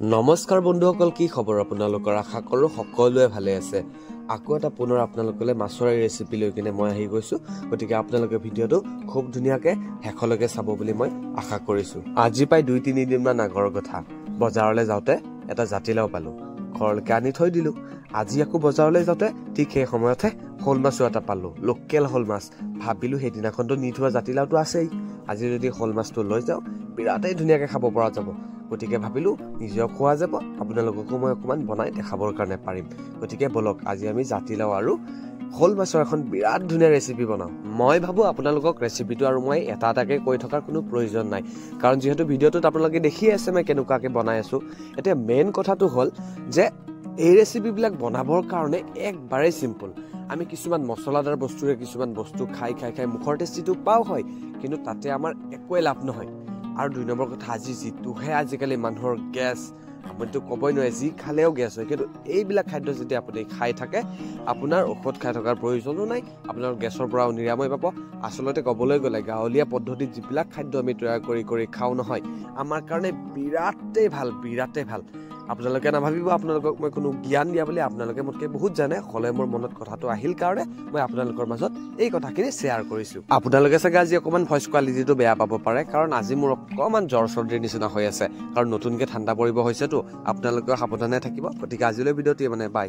নমস্কাৰ বন্ধুসকল, কি খবৰ আপোনালোকৰ? আশা কৰোঁ সকলোৱে ভালে আছে। আকৌ এটা পুনৰ আপোনালোকলৈ মাছৰ ৰেচিপি লৈ কিনে মই আহি গৈছোঁ। গতিকে আপোনালোকে ভিডিঅ'টো খুব ধুনীয়াকৈ শেষলৈকে চাব বুলি মই আশা কৰিছোঁ। আজি প্ৰায় 2-3 দিনমান আগৰ কথা, বজাৰলৈ যাওঁতে এটা জাতিলাও পালোঁ। ঘৰলৈকে আনি থৈ দিলোঁ। আজি আকৌ বজাৰলৈ যাওঁতে ঠিক সেই সময়তে শ'ল মাছো এটা পালোঁ, লোকেল শ'ল মাছ। ভাবিলোঁ সেইদিনাখনতো নি থোৱা জাতিলাওটো আছেই, আজি যদি শ'ল মাছটো লৈ যাওঁ বিৰাটেই ধুনীয়াকৈ খাব পৰা যাব। গতিকে ভাবিলোঁ নিজেও খোৱা যাব, আপোনালোককো মই অকণমান বনাই দেখাবৰ কাৰণে পাৰিম। গতিকে বলক আজি আমি জাতিলাও আৰু শ'ল মাছৰ এখন বিৰাট ধুনীয়া ৰেচিপি বনাওঁ। মই ভাবোঁ আপোনালোকক ৰেচিপিটো আৰু মই এটা এটাকৈ কৈ থকাৰ কোনো প্ৰয়োজন নাই, কাৰণ যিহেতু ভিডিঅ'টোত আপোনালোকে দেখিয়ে আছে মই কেনেকুৱাকৈ বনাই আছোঁ। এতিয়া মেইন কথাটো হ'ল যে এই ৰেচিপিবিলাক বনাবৰ কাৰণে একবাৰেই চিম্পুল। আমি কিছুমান মছলাদাৰ বস্তুৰে কিছুমান বস্তু খাই মুখৰ টেষ্টিটো পাওঁ হয়, কিন্তু তাতে আমাৰ একোৱে লাভ নহয়। আৰু 2 নম্বৰ কথা, যিটোহে আজিকালি মানুহৰ গেছ, আপুনিতো ক'বই নোৱাৰে, যি খালেও গেছ হয়। কিন্তু এইবিলাক খাদ্য যদি আপুনি খাই থাকে, আপোনাৰ ঔষধ খাই থকাৰ প্ৰয়োজনো নাই, আপোনাৰ গেছৰ পৰাও নিৰাময় পাব। আচলতে ক'বলৈ গ'লে গাঁৱলীয়া পদ্ধতিত যিবিলাক খাদ্য আমি তৈয়াৰ কৰি খাওঁ নহয়, আমাৰ কাৰণে বিৰাটেই ভাল। আপোনালোকে নাভাবিব আপোনালোকক মই কোনো জ্ঞান দিয়া বুলি, আপোনালোকে মোতকৈ বহুত জানে। হ'লে মোৰ মনত কথাটো আহিল কাৰণে মই আপোনালোকৰ মাজত এই কথাখিনি শ্বেয়াৰ কৰিছোঁ। আপোনালোকে চাগে আজি অকণমান ভইচ কোৱালিটিটো বেয়া পাব পাৰে, কাৰণ আজি মোৰ অকণমান জ্বৰ চৰ্দিৰ নিচিনা হৈ আছে, কাৰণ নতুনকৈ ঠাণ্ডা পৰিব হৈছেতো। আপোনালোকেও সাৱধানে থাকিব। গতিকে আজিলৈ ভিডিঅ'টোৱে বাই।